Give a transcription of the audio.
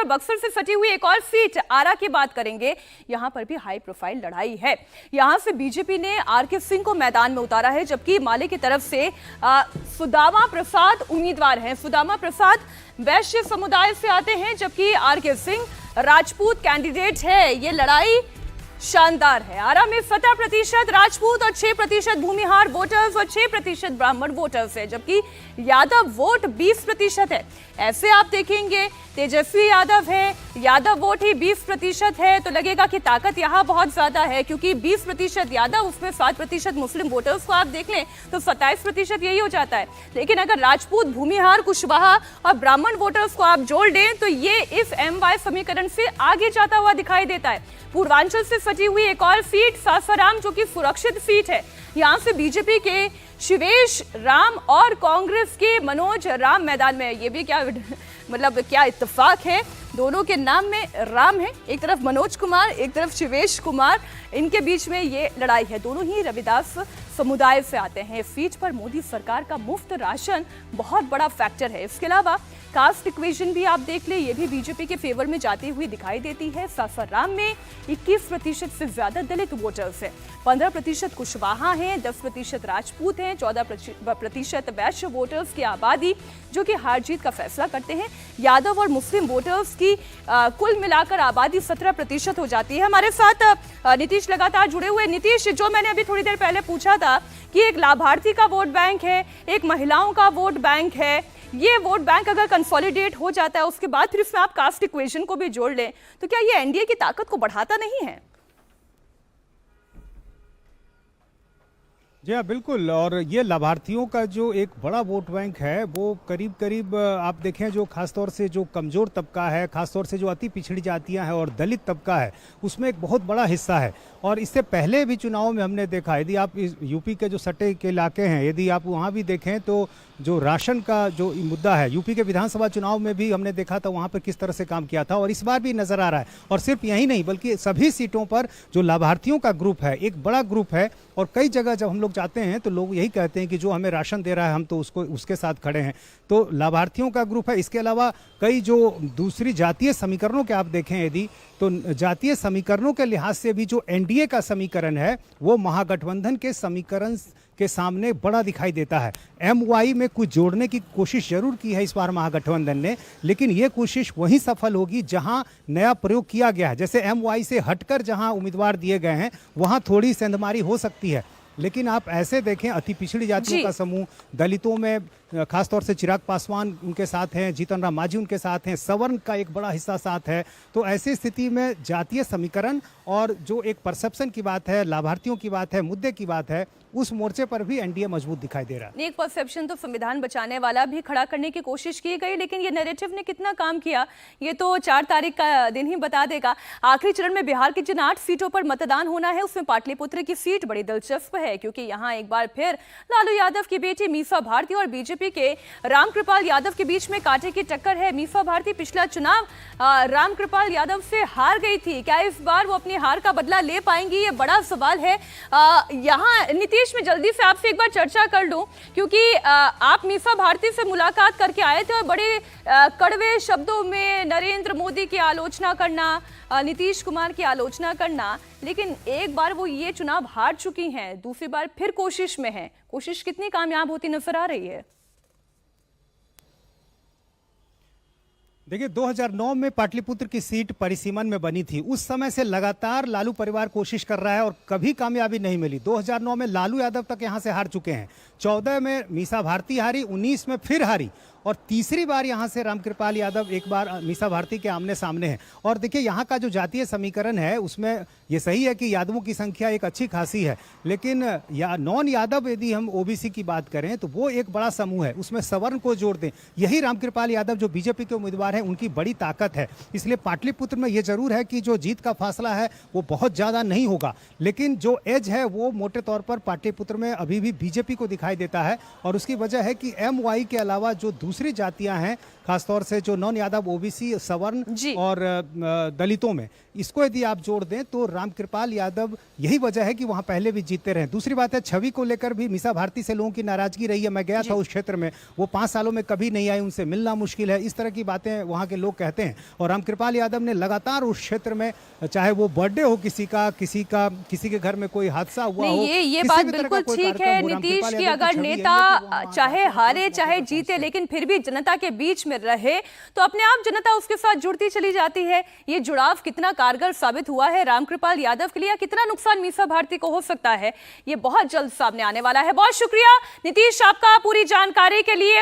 और बक्सर से सटी हुई एक और सीट आरा की बात करेंगे। यहां पर भी हाई प्रोफाइल लड़ाई है। यहां से बीजेपी ने आरके सिंह को मैदान में उतारा है, जबकि माले की तरफ से सुदामा प्रसाद उम्मीदवार हैं। सुदामा प्रसाद वैश्य समुदाय से आते हैं, जबकि आरके सिंह राजपूत कैंडिडेट है। ये लड़ाई शानदार है। आरा में 17% राजपूत और 6% भूमिहार वोटर्स और 6% ब्राह्मण वोटर्स है, जबकि यादव वोट 20% है। ऐसे आप देखेंगे तेजस्वी यादव है, यादव वोट ही 20% है, तो लगेगा कि ताकत यहाँ बहुत ज्यादा है, क्योंकि 20% यादव, उसमें 7% मुस्लिम वोटर्स को आप देख लें तो 27% यही हो जाता है। लेकिन अगर राजपूत, भूमिहार, कुशवाहा और ब्राह्मण वोटर्स को आप जोड़ दें तो ये इस MY समीकरण से आगे जाता हुआ दिखाई देता है। पूर्वांचल से सटी हुई एक और सीट सासाराम, जो कि सुरक्षित सीट है। यहां से बीजेपी के शिवेश राम और कांग्रेस के मनोज राम मैदान में है। ये भी क्या मतलब क्या इत्तेफाक है, दोनों के नाम में राम है। एक तरफ मनोज कुमार, एक तरफ शिवेश कुमार, इनके बीच में ये लड़ाई है। दोनों ही रविदास समुदाय से आते हैं। इस सीट पर मोदी सरकार का मुफ्त राशन बहुत बड़ा फैक्टर है। इसके अलावा कास्ट इक्वेशन भी आप देख ले, ये भी बीजेपी के फेवर में जाती हुई दिखाई देती है। सासाराम में 21% से ज्यादा दलित वोटर्स हैं, 15% कुशवाहा हैं, 10% राजपूत हैं, 14% वैश्य वोटर्स की आबादी, जो कि हार जीत का फैसला करते हैं। यादव और मुस्लिम वोटर्स की कुल मिलाकर आबादी 17% हो जाती है। हमारे साथ नीतीश लगातार जुड़े हुए। नीतीश, जो मैंने अभी थोड़ी देर पहले पूछा था कि एक लाभार्थी का वोट बैंक है, एक महिलाओं का वोट बैंक है, ये वोट बैंक अगर कंसोलिडेट हो जाता है, उसके बाद फिर इसमें आप कास्ट इक्वेशन को भी जोड़ लें, तो क्या ये एनडीए की ताकत को बढ़ाता नहीं है? जी हाँ, बिल्कुल। और ये लाभार्थियों का जो एक बड़ा वोट बैंक है, वो करीब करीब आप देखें, जो खासतौर से जो कमज़ोर तबका है, खासतौर से जो अति पिछड़ी जातियां हैं और दलित तबका है, उसमें एक बहुत बड़ा हिस्सा है। और इससे पहले भी चुनाव में हमने देखा, यदि आप इस यूपी के जो सटे के इलाके हैं, यदि आप वहाँ भी देखें तो जो राशन का जो मुद्दा है, यूपी के विधानसभा चुनाव में भी हमने देखा था वहाँ पर किस तरह से काम किया था, और इस बार भी नज़र आ रहा है। और सिर्फ यही नहीं, बल्कि सभी सीटों पर जो लाभार्थियों का ग्रुप है, एक बड़ा ग्रुप है। और कई जगह जब हम लोग जाते हैं तो लोग यही कहते हैं कि जो हमें राशन दे रहा है, हम तो उसके साथ खड़े हैं। तो लाभार्थियों का ग्रुप है। इसके अलावा कई जो दूसरी जातीय समीकरणों के आप देखें यदि, तो जातीय समीकरणों के लिहाज से भी जो एनडीए का समीकरण है, वो महागठबंधन के समीकरण के सामने बड़ा दिखाई देता है। MY में कुछ जोड़ने की कोशिश जरूर की है इस बार महागठबंधन ने, लेकिन ये कोशिश वहीं सफल होगी जहां नया प्रयोग किया गया है। जैसे MY से हटकर जहां उम्मीदवार दिए गए हैं, वहां थोड़ी सेंधमारी हो सकती है। लेकिन आप ऐसे देखें, अति पिछड़ी जातियों का समूह, दलितों में खासतौर से चिराग पासवान उनके साथ हैं, जीतन राम मांझी उनके साथ हैं, सवर्ण का एक बड़ा हिस्सा साथ है। तो ऐसी स्थिति में जातीय समीकरण और जो एक परसेप्शन की बात है, लाभार्थियों की बात है, मुद्दे की बात है, उस मोर्चे पर भी एनडीए मजबूत दिखाई दे रहा है। एक परसेप्शन तो संविधान बचाने वाला भी खड़ा करने की कोशिश की गई, लेकिन ये नैरेटिव ने कितना काम किया, ये तो 4 तारीख का दिन ही बता देगा। आखिरी चरण में बिहार की जिन 8 सीटों पर मतदान होना है, उसमें पाटलिपुत्र की सीट बड़ी दिलचस्प है, क्योंकि यहाँ एक बार फिर लालू यादव की बेटी मीसा भारती और बीजेपी के रामकृपाल यादव के बीच में कांटे की टक्कर है। मीसा भारती पिछला चुनाव रामकृपाल यादव से हार गई थी। क्या इस बार वो अपनी हार का बदला ले पाएंगी, ये बड़ा सवाल है। यहाँ नीतीश, में जल्दी से आपसे एक बार चर्चा कर लूं, क्योंकि आप मीसा भारती से मुलाकात करके आए थे और बड़े कड़वे शब्दों में नरेंद्र मोदी की आलोचना करना, नीतीश कुमार की आलोचना करना, लेकिन एक बार वो ये चुनाव हार चुकी हैं, दूसरी बार फिर कोशिश में है। कोशिश कितनी कामयाब होती नजर आ रही है? देखिए, 2009 में पाटलिपुत्र की सीट परिसीमन में बनी थी। उस समय से लगातार लालू परिवार कोशिश कर रहा है और कभी कामयाबी नहीं मिली। 2009 में लालू यादव तक यहां से हार चुके हैं, 14 में मीसा भारती हारी, 19 में फिर हारी, और तीसरी बार यहां से रामकृपाल यादव एक बार मीसा भारती के आमने सामने हैं। और देखिए, यहां का जो जातीय समीकरण है, उसमें ये सही है कि यादवों की संख्या एक अच्छी खासी है, लेकिन नॉन यादव यदि हम ओबीसी की बात करें तो वो एक बड़ा समूह है, उसमें सवर्ण को जोड़ दें। यही रामकृपाल यादव जो बीजेपी के उम्मीदवार हैं, उनकी बड़ी ताकत है। इसलिए पाटलिपुत्र में ये जरूर है कि जो जीत का फासला है वो बहुत ज़्यादा नहीं होगा, लेकिन जो एज है वो मोटे तौर पर पाटलिपुत्र में अभी भी बीजेपी को दिखाई देता है। और उसकी वजह है कि MY के अलावा जो दूसरी जातियां हैं, खासतौर से जो नॉन यादव ओबीसी सवर्ण जी। और दलितों में, इसको यदि आप जोड़ दें तो रामकृपाल यादव, यही वजह है कि वहां पहले भी जीतते रहे। दूसरी बात है, छवि को लेकर भी मीसा भारती से लोगों की नाराजगी रही है। मैं गया था उस क्षेत्र में, वो 5 सालों में कभी नहीं आए, उनसे मिलना मुश्किल है, इस तरह की बातें वहां के लोग कहते हैं। और रामकृपाल यादव ने लगातार उस क्षेत्र में, चाहे वो बर्थडे हो किसी के घर में कोई हादसा हुआ हो, ये किसी बात भी तरह का बिल्कुल कोई ठीक कार्यक्रम है हो, नीतीश रामकृपाल कि यादव की अगर छवि यही है कि नेता वो वहां चाहे आकर हारे लोगों चाहे को जीते, पहुंचते लेकिन फिर भी जनता के बीच में रहे तो अपने आप जनता उसके साथ जुड़ती चली जाती है। ये जुड़ाव कितना कारगर साबित हुआ है रामकृपाल यादव के लिए, या कितना नुकसान मीसा भारती को हो सकता है, ये बहुत जल्द सामने आने वाला है। बहुत शुक्रिया नीतीश आपका पूरी जानकारी के लिए।